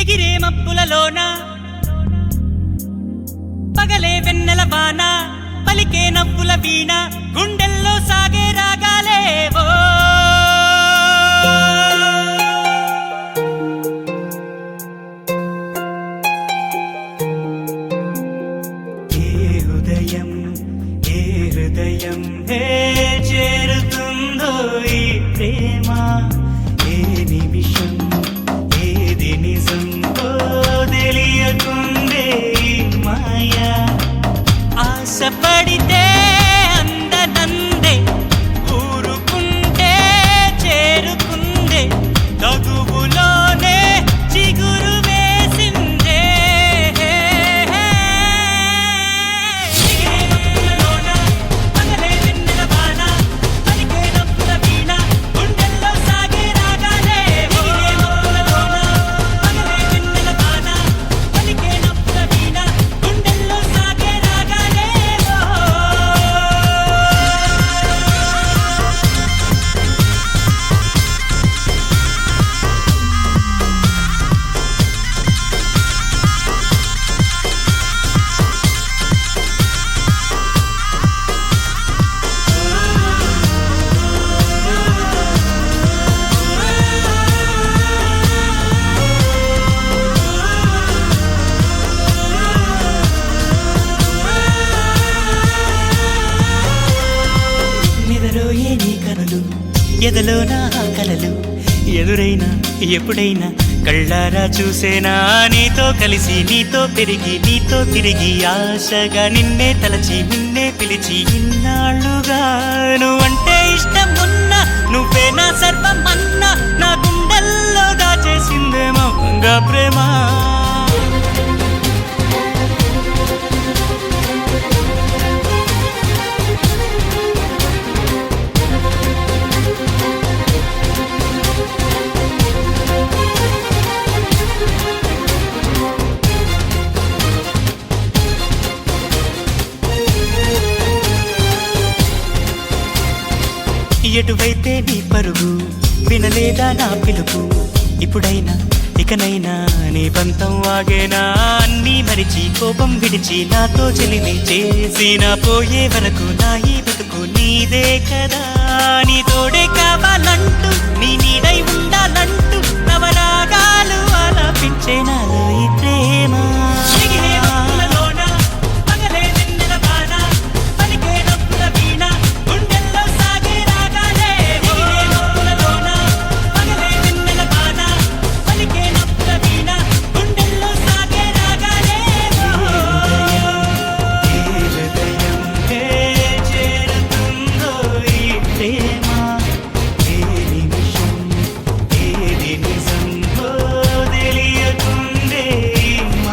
ఎగిరే మబ్బులలోన పగలే వెన్నెల వాన పలికే నవ్వుల వీణ గుండెల్లో సాగే రాగాలేవో ఏ హృదయం చేరుతుందో ఈ ప్రేమ ఏ నిమిషం ఏది నిజం తెలియకుండే మాయా ఆశపడితే అందనందే ఊరుకుంటే చేరుకుందే తగువులోనే చిగురు వేసిందే ఎదలో నా కలలు ఎదురైనా ఎప్పుడైనా కళ్ళారా చూసేనా నీతో కలిసి నీతో పెరిగి నీతో తిరిగి ఆశగా నిన్నే తలచి నిన్నే పిలిచి ఇన్నాళ్ళుగా నువ్వంటే ఇష్టం ఉన్నా నువ్వే నా సర్వమన్నా నా గుండెల్లో దాచేసిందేమో గంగా ప్రేమ ఎటువైతే నీ పరుగు వినలేదా నా పిలుపు ఇప్పుడైనా ఇకనైనా నీ పంతం ఆగేనా అన్నీ మరిచి కోపం విడిచి నాతో చెలిమి చేసి నా పోయే వరకు నా ఈ బతుకు నీదే కదా నీ తోడే కావాలంటూ నీ నీడై ఉండాలంటూ